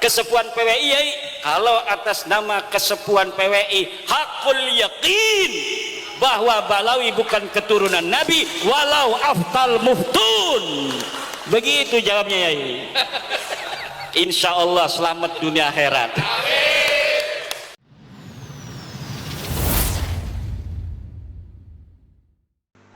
kesepuan PWI Yai, kalau atas nama kesepuan PWI hakul yakin bahwa Balawi bukan keturunan Nabi walau aftal muftun. Begitu jawabnya Yai. Insya Allah selamat dunia akhirat.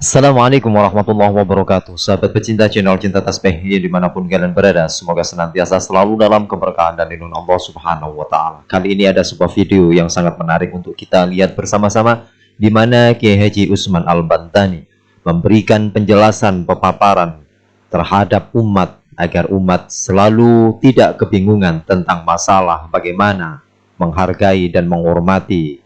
Assalamualaikum warahmatullahi wabarakatuh. Sahabat pecinta channel Cinta Tasbih yang dimanapun kalian berada, semoga senantiasa selalu dalam keberkahan dan lindungan Allah Subhanahu wa Ta'ala. Kali ini ada sebuah video yang sangat menarik untuk kita lihat bersama-sama, di mana Kiai Haji Usman Al-Bantani memberikan penjelasan pemaparan terhadap umat agar umat selalu tidak kebingungan tentang masalah bagaimana menghargai dan menghormati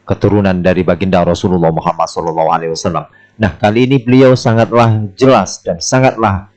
keturunan dari baginda Rasulullah Muhammad SAW. Nah, kali ini beliau sangatlah jelas dan sangatlah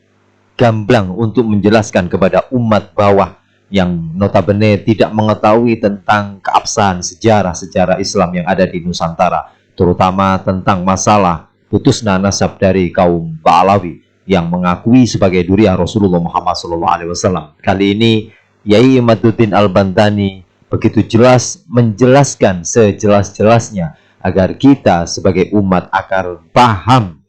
gamblang untuk menjelaskan kepada umat bawah yang notabene tidak mengetahui tentang keabsahan sejarah Islam yang ada di Nusantara, terutama tentang masalah putusnya nasab dari kaum Ba'alawi yang mengakui sebagai duriah Rasulullah Muhammad SAW. Kali ini Yai Imaduddin Al-Bantani begitu jelas menjelaskan sejelas-jelasnya agar kita sebagai umat akan paham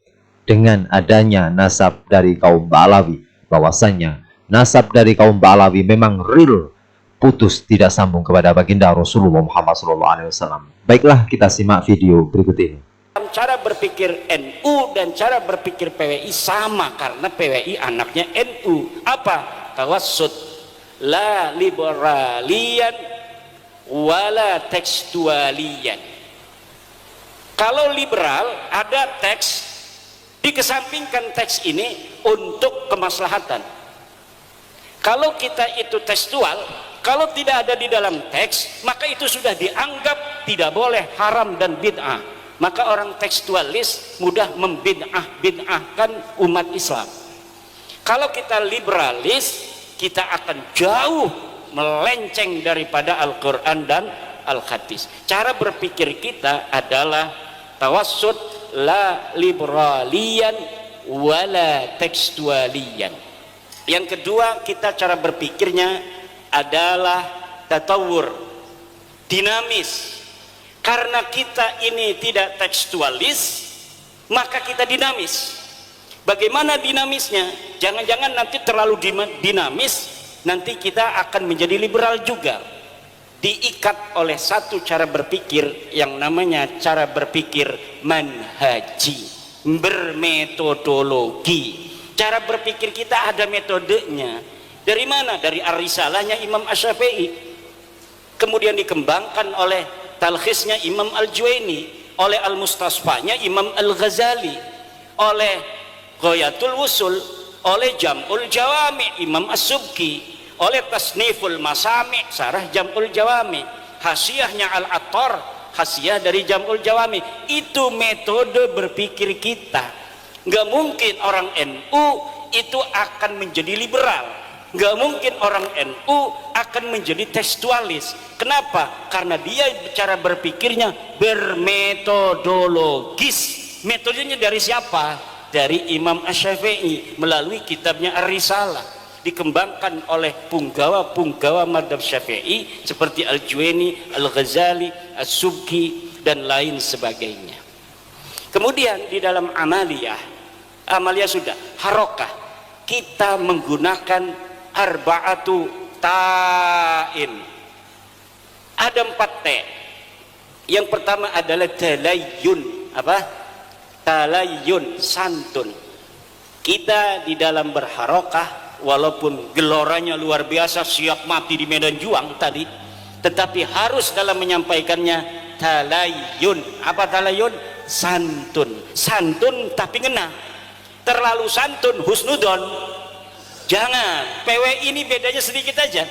dengan adanya nasab dari kaum Ba'alawi, bahwasanya nasab dari kaum Ba'alawi memang real putus tidak sambung kepada baginda Rasulullah Muhammad SAW. Baiklah, kita simak video berikut ini. Cara berpikir NU dan cara berpikir PWI sama, karena PWI anaknya NU. Apa? Tawassut, la liberalian wala tekstualian. Kalau liberal ada teks, dikesampingkan teks ini untuk kemaslahatan. Kalau kita itu tekstual, kalau tidak ada di dalam teks, maka itu sudah dianggap tidak boleh, haram dan bid'ah. Maka orang tekstualis mudah membid'ahkan umat Islam. Kalau kita liberalis, kita akan jauh melenceng daripada Al-Quran dan Al-Hadis. Cara berpikir kita adalah tawassut, la liberalian wala tekstualian. Yang kedua, kita cara berpikirnya adalah tatawur, dinamis. Karena kita ini tidak tekstualis, maka kita dinamis. Bagaimana dinamisnya? Jangan-jangan nanti terlalu dinamis, nanti kita akan menjadi liberal juga. Diikat oleh satu cara berpikir yang namanya cara berpikir manhaji, bermetodologi. Cara berpikir kita ada metodenya. Dari mana? Dari ar-risalahnya Imam Asy-Syafi'i, kemudian dikembangkan oleh talkhisnya Imam Al-Juwaini, oleh Al-Mustasfanya Imam Al-Ghazali, oleh Ghayatul Wusul, oleh Jam'ul Jawami Imam As-Subki, oleh Tasniful Masami Sarah Jam'ul Jawami, hasiyahnya Al-Attar, hasiyah dari Jam'ul Jawami. Itu metode berpikir kita. Nggak mungkin orang NU itu akan menjadi liberal, nggak mungkin orang NU akan menjadi tekstualis. Kenapa? Karena dia cara berpikirnya bermetodologis. Metodenya dari siapa? Dari Imam Asy-Syafi'i melalui kitabnya Ar-Risalah, dikembangkan oleh punggawa-punggawa madhab Syafi'i seperti Al-Juwaini, Al-Ghazali, As-Subki dan lain sebagainya. Kemudian di dalam amaliyah sudah harokah, kita menggunakan arba'atu ta'in. Ada 4 T. Yang pertama adalah talayun. Apa? Talayun, santun. Kita di dalam berharokah, walaupun geloranya luar biasa, siap mati di medan juang tadi, tetapi harus dalam menyampaikannya talayun. Apa talayun? Santun. Santun tapi ngena. Terlalu santun husnudon jangan. PWI ini bedanya sedikit aja.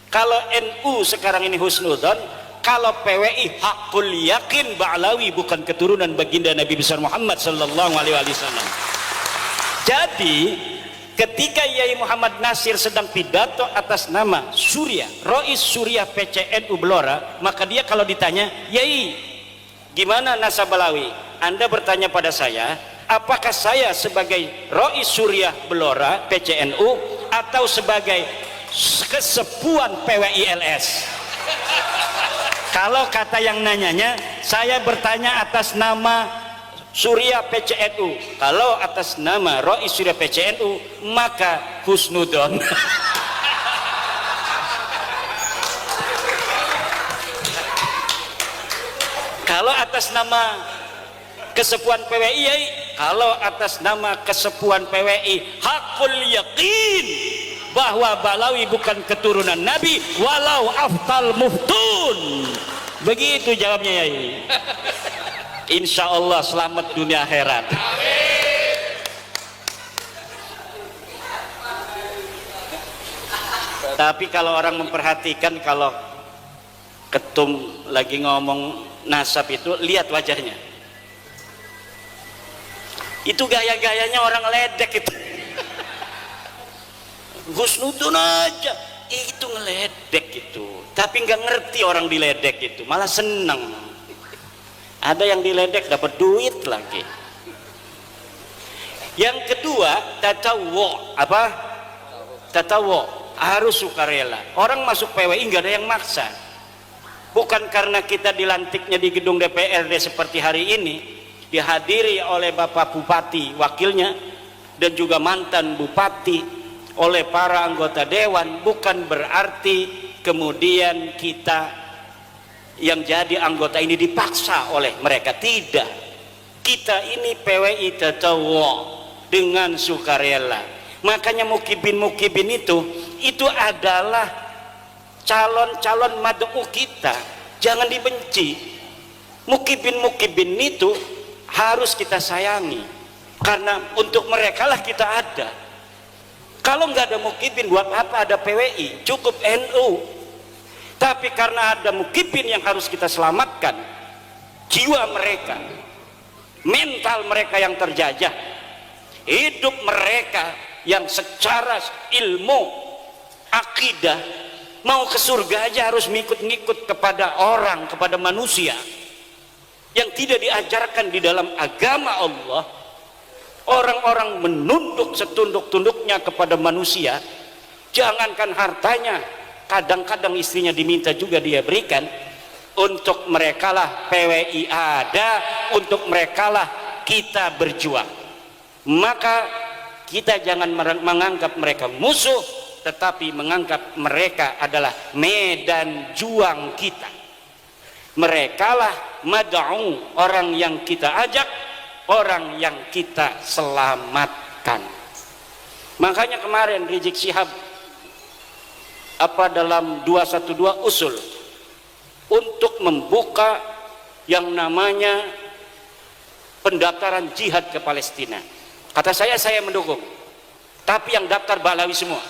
Kalau NU sekarang ini husnudon, kalau PWI hakul yakin Ba'alawi bukan keturunan baginda Nabi besar Muhammad sallallahu alaihi wasallam. Jadi ketika Yai Muhammad Nasir sedang pidato atas nama Surya, Rois Surya PCNU Blora, maka dia kalau ditanya, Yai gimana nasab Balawi? Anda bertanya pada saya, apakah saya sebagai Rois Surya Blora PCNU atau sebagai Kesepuan PWILS. Kalau kata yang nanyanya, saya bertanya atas nama Surya PCNU. Kalau atas nama Rois Surya PCNU, maka Husnudon. Kalau atas nama Kesepuan PWI, kalau atas nama Kesepuan PWI, hakul yakin bahwa Balawi bukan keturunan Nabi, walau aftal muftun. Begitu jawabnya, Yai. Insya Allah selamat dunia akhirat. Tapi kalau orang memperhatikan, kalau ketum lagi ngomong nasab itu, lihat wajahnya. Itu gaya-gayanya orang ledek itu. Husnudun aja itu ngeledek itu, tapi nggak ngerti orang diledek itu, malah seneng. Ada yang diledek dapat duit lagi. Yang kedua, tatawu. Apa? Tatawu, harus sukarela. Orang masuk PWI nggak ada yang maksa. Bukan karena kita dilantiknya di gedung DPRD seperti hari ini, dihadiri oleh Bapak Bupati, wakilnya, dan juga mantan Bupati, oleh para anggota dewan, bukan berarti kemudian kita yang jadi anggota ini dipaksa oleh mereka. Tidak, kita ini PWI tatawu dengan sukarela. Makanya mukibin itu adalah calon-calon mad'u kita, jangan dibenci. Mukibin itu harus kita sayangi, karena untuk mereka lah kita ada. Kalau nggak ada mukibin, buat apa ada PWI? Cukup NU. Tapi karena ada mukibin yang harus kita selamatkan, jiwa mereka, mental mereka yang terjajah, hidup mereka yang secara ilmu akidah mau ke surga aja harus ngikut-ngikut kepada orang, kepada manusia yang tidak diajarkan di dalam agama Allah. Orang-orang menunduk setunduk-tunduknya kepada manusia, jangankan hartanya, kadang-kadang istrinya diminta juga dia berikan. Untuk mereka lah PWI ada, untuk mereka lah kita berjuang. Maka kita jangan menganggap mereka musuh, tetapi menganggap mereka adalah medan juang kita. Mereka lah mad'u, orang yang kita ajak, orang yang kita selamatkan. Makanya kemarin Rizik Syihab dalam 212 usul untuk membuka yang namanya pendaftaran jihad ke Palestina. Kata saya mendukung, tapi yang daftar Balawi semua.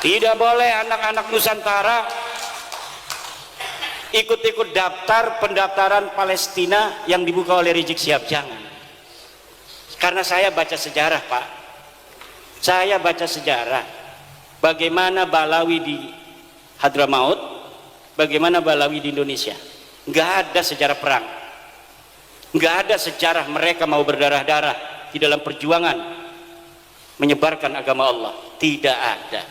Tidak boleh anak-anak Nusantara ikut-ikut daftar pendaftaran Palestina yang dibuka oleh Rizik Syihab. Jangan. Karena saya baca sejarah, Pak. Saya baca sejarah bagaimana Balawi di Hadramaut, bagaimana Balawi di Indonesia. Nggak ada sejarah perang, nggak ada sejarah mereka mau berdarah-darah di dalam perjuangan menyebarkan agama Allah. Tidak ada.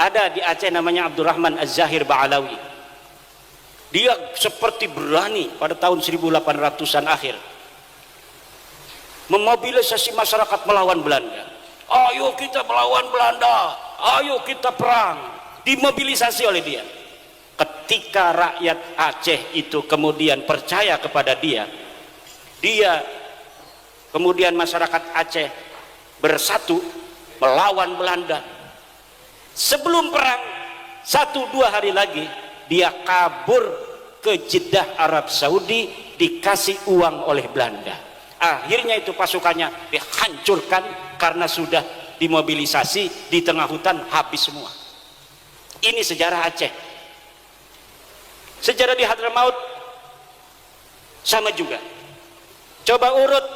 Ada di Aceh namanya Abdurrahman Az-Zahir Ba'alawi. Dia seperti berani pada tahun 1800-an akhir memobilisasi masyarakat melawan Belanda. Ayo kita melawan Belanda, ayo kita perang. Dimobilisasi oleh dia. Ketika rakyat Aceh itu kemudian percaya kepada dia, kemudian masyarakat Aceh bersatu melawan Belanda. Sebelum perang 1-2 hari lagi dia kabur ke Jeddah Arab Saudi, dikasih uang oleh Belanda. Akhirnya itu pasukannya dihancurkan karena sudah dimobilisasi di tengah hutan, habis semua. Ini sejarah Aceh. Sejarah di Hadramaut sama juga. Coba urut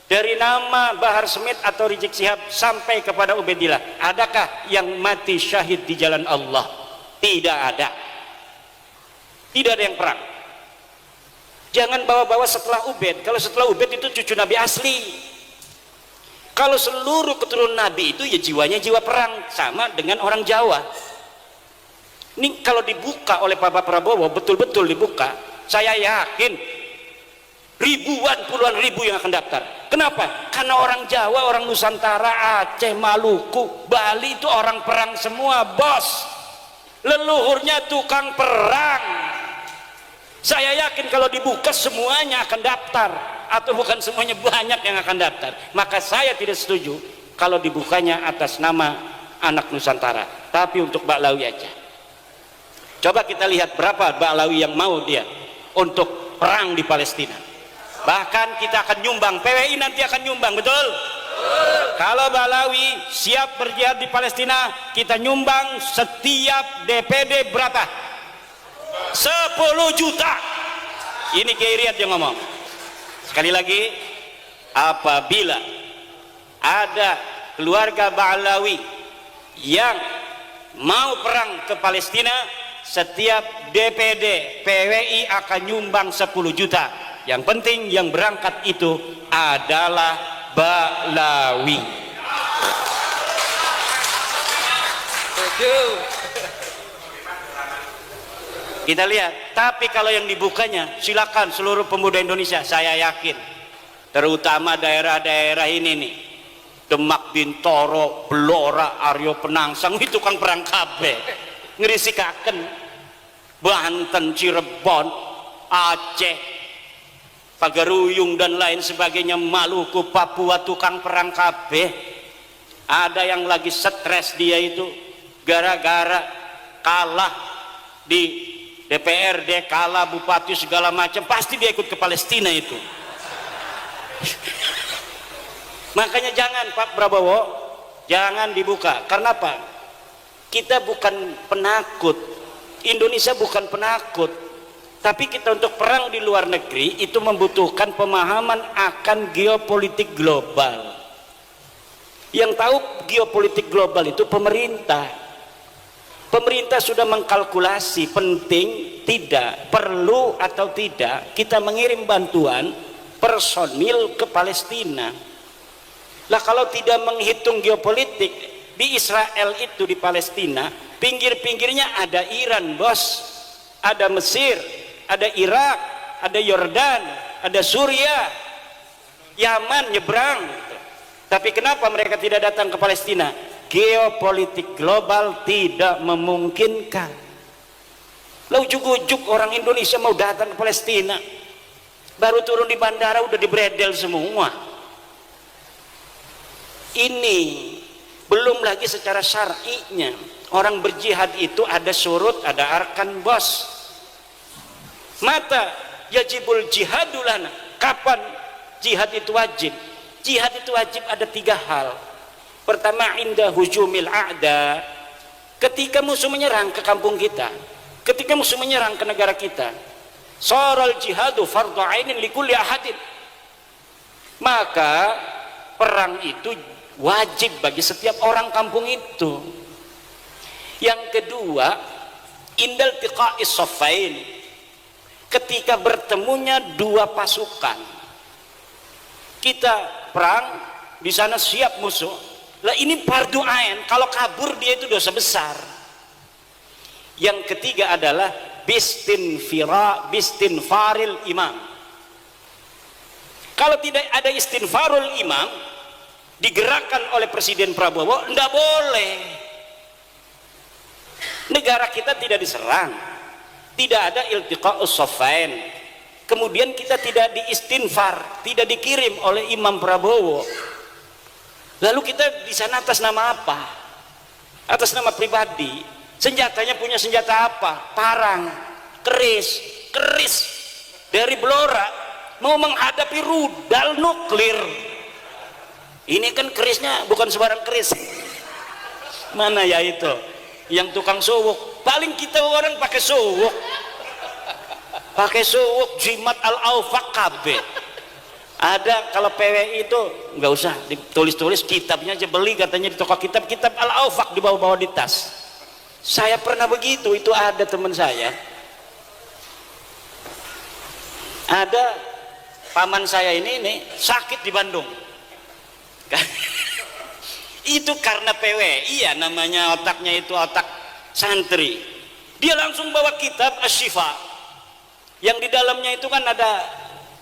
dari nama Bahar Smith atau Rizik Syihab sampai kepada Ubaidillah, adakah yang mati syahid di jalan Allah? Tidak ada. Tidak ada yang perang. Jangan bawa-bawa setelah Ubaid. Kalau setelah Ubaid itu cucu Nabi asli. Kalau seluruh keturunan Nabi itu ya jiwanya jiwa perang, sama dengan orang Jawa. Ini kalau dibuka oleh Bapak Prabowo, betul-betul dibuka, saya yakin ribuan, puluhan ribu yang akan daftar. Kenapa? Karena orang Jawa, orang Nusantara, Aceh, Maluku, Bali itu orang perang semua, bos. Leluhurnya tukang perang. Saya yakin kalau dibuka semuanya akan daftar, atau bukan semuanya, banyak yang akan daftar. Maka saya tidak setuju kalau dibukanya atas nama anak Nusantara, tapi untuk Ba'lawi aja. Coba kita lihat berapa Ba'lawi yang mau dia untuk perang di Palestina. Bahkan kita akan nyumbang, PWI nanti akan nyumbang, betul? Kalau Ba'lawi siap berjihad di Palestina, kita nyumbang setiap DPD berapa? 10 juta. Ini Kiai Riyad yang ngomong. Sekali lagi, apabila ada keluarga Ba'lawi yang mau perang ke Palestina, setiap DPD PWI akan nyumbang 10 juta. Yang penting yang berangkat itu adalah Ba'lawi. Kita lihat. Tapi kalau yang dibukanya, silakan seluruh pemuda Indonesia. Saya yakin, terutama daerah-daerah ini nih, Demak, Bintoro, Blora, Aryo Penangsang, itu kan perang kabeh, ngerisikaken. Banten, Cirebon, Aceh, Pagaruyung dan lain sebagainya, Maluku, Papua, tukang perang kabeh. Ada yang lagi stres dia itu gara-gara kalah di DPRD, kalah bupati segala macam, pasti dia ikut ke Palestina itu. Makanya jangan Pak Prabowo, jangan dibuka. Karena apa? Kita bukan penakut, Indonesia bukan penakut, tapi kita untuk perang di luar negeri itu membutuhkan pemahaman akan geopolitik global. Yang tahu geopolitik global itu pemerintah. Pemerintah sudah mengkalkulasi penting, tidak, perlu atau tidak kita mengirim bantuan personil ke Palestina. Lah kalau tidak menghitung geopolitik, di Israel itu, di Palestina, pinggir-pinggirnya ada Iran, bos, ada Mesir, ada Irak, ada Yordan, ada Suriah, Yaman nyebrang. Tapi kenapa mereka tidak datang ke Palestina? Geopolitik global tidak memungkinkan. Lah ujuk-ujuk orang Indonesia mau datang ke Palestina, baru turun di bandara udah dibredel semua. Ini belum lagi secara syar'inya. Orang berjihad itu ada surut, ada arkan, bos. Mata yajibul jihadulana. Kapan jihad itu wajib? Jihad itu wajib ada 3 hal. Pertama, inda hujumil a'da, ketika musuh menyerang ke kampung kita, ketika musuh menyerang ke negara kita, saral jihadu fardhu ainin likulli ahadin, maka perang itu wajib bagi setiap orang kampung itu. Yang kedua, indal tiqa'is saffain, ketika bertemunya 2 pasukan, kita perang di sana siap musuh. Lah ini fardu ain, kalau kabur dia itu dosa besar. Yang ketiga adalah bistinfaril imam. Kalau tidak ada istinfarul imam, digerakkan oleh Presiden Prabowo, tidak boleh. Negara kita tidak diserang, tidak ada iltiqa'us saffain, kemudian kita tidak diistinfar, tidak dikirim oleh Imam Prabowo. Lalu kita di sana atas nama apa? Atas nama pribadi. Senjatanya punya senjata apa? Parang, keris dari Blora, mau menghadapi rudal nuklir. Ini kan kerisnya bukan sembarang keris. Mana ya itu? Yang tukang suwuk. Paling kita orang pakai suwuk. Pakai suwuk jimat al-awfaq kabeh. Ada kalau PWI itu nggak usah ditulis-tulis, kitabnya aja beli katanya di toko kitab al-awfaq dibawa-bawa di tas. Saya pernah begitu, itu ada teman saya, ada paman saya ini sakit di Bandung, Itu karena PWI ya, namanya otaknya itu otak santri. Dia langsung bawa kitab Asy-Syifa yang di dalamnya itu kan ada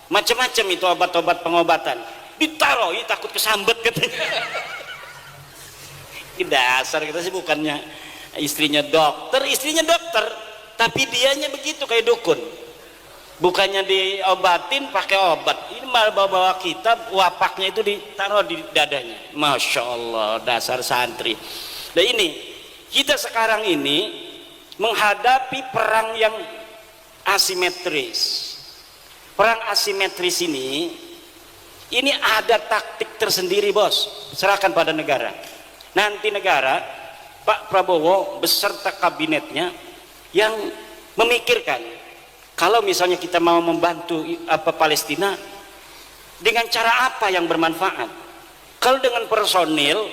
macam-macam itu obat-obat pengobatan, ditaruh, takut kesambet katanya. Dasar kita sih, bukannya istrinya dokter tapi dianya begitu kayak dukun, bukannya diobatin pakai obat, ini malah bawa kitab, wapaknya itu ditaruh di dadanya. Masya Allah, dasar santri. Nah ini kita sekarang ini menghadapi perang yang asimetris. Perang asimetris ini ada taktik tersendiri, bos. Serahkan pada negara. Nanti negara, Pak Prabowo beserta kabinetnya yang memikirkan, kalau misalnya kita mau membantu Palestina, dengan cara apa yang bermanfaat? Kalau dengan personil,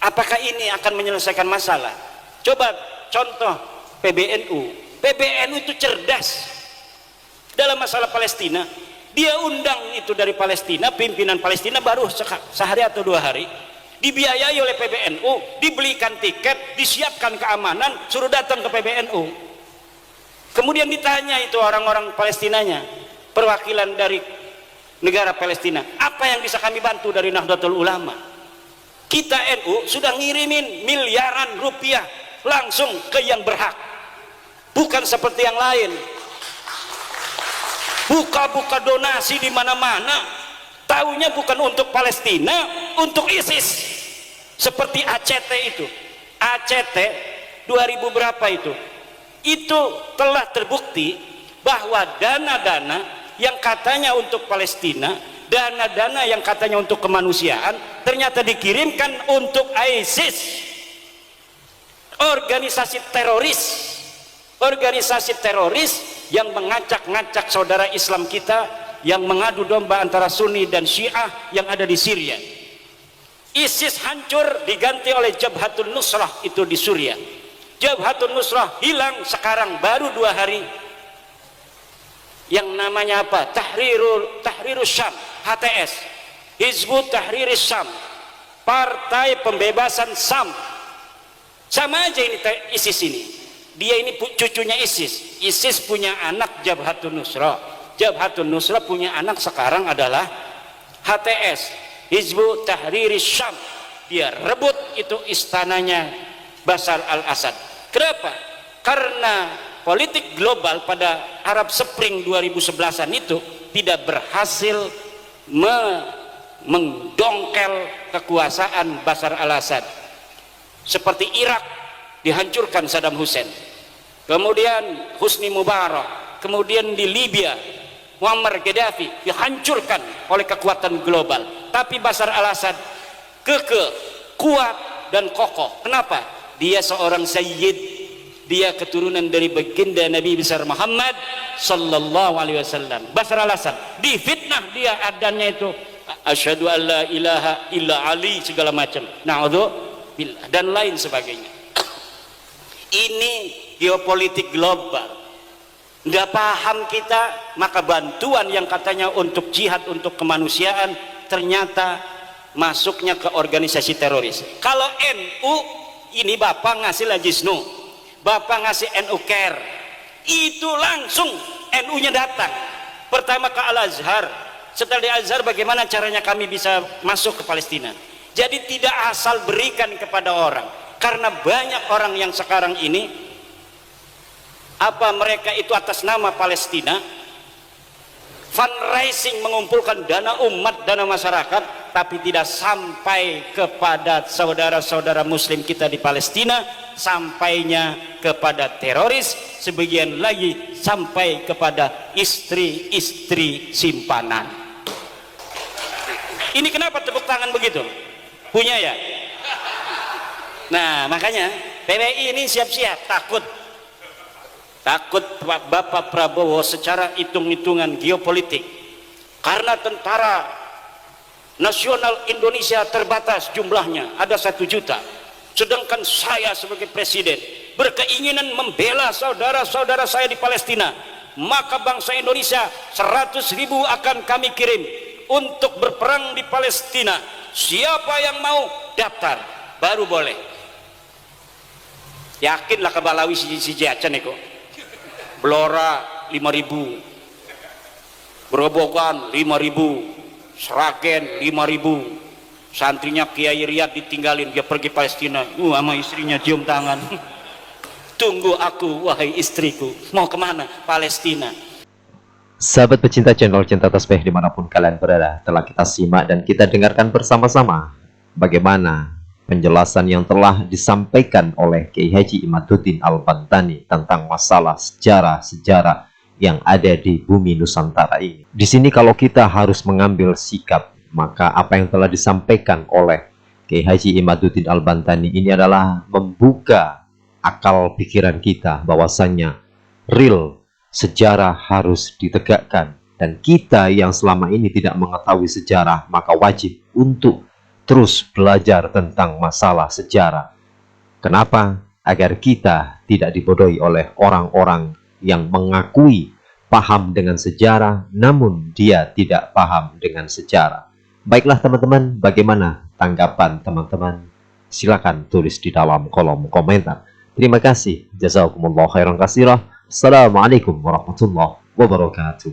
apakah ini akan menyelesaikan masalah? Coba contoh PBNU itu cerdas dalam masalah Palestina. Dia undang itu dari Palestina, pimpinan Palestina baru sehari atau 2 hari, dibiayai oleh PBNU, dibelikan tiket, disiapkan keamanan, suruh datang ke PBNU. Kemudian ditanya itu orang-orang Palestinanya, perwakilan dari negara Palestina, apa yang bisa kami bantu dari Nahdlatul Ulama? Kita NU sudah ngirimin miliaran rupiah langsung ke yang berhak, bukan seperti yang lain buka-buka donasi di mana-mana, taunya bukan untuk Palestina, untuk ISIS. Seperti ACT itu, ACT 2000 berapa itu telah terbukti bahwa dana-dana yang katanya untuk Palestina, dana-dana yang katanya untuk kemanusiaan, ternyata dikirimkan untuk ISIS, organisasi teroris yang mengacak-ngacak saudara Islam kita, yang mengadu domba antara Sunni dan Syiah yang ada di Syria. ISIS hancur, diganti oleh Jabhatun Nusrah itu di Suriah. Jabhatun Nusrah hilang sekarang baru 2 hari. Yang namanya apa? Tahrirus Syam, HTS, Hizbut Tahrir Syam, Partai Pembebasan Syam. Sama aja ini ISIS ini. Dia ini cucunya ISIS. ISIS punya anak Jabhatun Nusrah. Jabhatun Nusrah punya anak sekarang adalah HTS, Hizbut Tahrir Syam. Dia rebut itu istananya Bashar al-Assad. Kenapa? Karena politik global pada Arab Spring 2011-an itu tidak berhasil mendongkel kekuasaan Bashar al-Assad. Seperti Irak dihancurkan Saddam Hussein, kemudian Husni Mubarak, kemudian di Libya Muammar Gaddafi dihancurkan oleh kekuatan global. Tapi Bashar al-Assad kekeh, kuat dan kokoh. Kenapa? Dia seorang sayyid, dia keturunan dari baginda Nabi besar Muhammad sallallahu alaihi wasallam. Bashar al-Assad difitnah, dia adanya itu asyhadu alla ilaha illa Ali segala macam, na'udzubillah dan lain sebagainya. Ini geopolitik global. Nggak paham kita, maka bantuan yang katanya untuk jihad, untuk kemanusiaan, ternyata masuknya ke organisasi teroris. Kalau NU ini Bapak ngasih Lajisnu, Bapak ngasih NU Care, itu langsung NU-nya datang pertama ke Al-Azhar. Setelah di Al-Azhar, bagaimana caranya kami bisa masuk ke Palestina? Jadi tidak asal berikan kepada orang, karena banyak orang yang sekarang ini mereka itu atas nama Palestina fundraising, mengumpulkan dana umat, dana masyarakat, tapi tidak sampai kepada saudara-saudara muslim kita di Palestina, sampainya kepada teroris, sebagian lagi sampai kepada istri-istri simpanan. Ini kenapa tepuk tangan begitu? Punya ya? Nah makanya PWI ini siap-siap, takut Bapak Prabowo secara hitung-hitungan geopolitik, karena tentara nasional Indonesia terbatas jumlahnya, ada 1 juta, sedangkan saya sebagai presiden berkeinginan membela saudara-saudara saya di Palestina, maka bangsa Indonesia 100.000 akan kami kirim untuk berperang di Palestina. siapa yang mau daftar baru boleh. Yakinlah ke Balawi si Jacan itu Blora 5.000, Gerobokan 5.000, Seragen 5.000, santrinya Kiai Riyad ditinggalin, dia pergi Palestina sama istrinya cium tangan. Tunggu aku wahai istriku, mau kemana? Palestina. Sahabat pecinta channel Cinta Tasbih dimanapun kalian berada, telah kita simak dan kita dengarkan bersama-sama bagaimana penjelasan yang telah disampaikan oleh Kiai Haji Imaduddin Al-Bantani tentang masalah sejarah-sejarah yang ada di bumi Nusantara ini. Di sini kalau kita harus mengambil sikap, maka apa yang telah disampaikan oleh Kiai Haji Imaduddin Al-Bantani ini adalah membuka akal pikiran kita bahwasannya real sejarah harus ditegakkan, dan kita yang selama ini tidak mengetahui sejarah maka wajib untuk terus belajar tentang masalah sejarah. Kenapa? Agar kita tidak dibodohi oleh orang-orang yang mengakui paham dengan sejarah namun dia tidak paham dengan sejarah. Baiklah teman-teman, bagaimana tanggapan teman-teman? Silakan tulis di dalam kolom komentar. Terima kasih. Jazakumullah khairan katsirah. Assalamualaikum warahmatullahi wabarakatuh.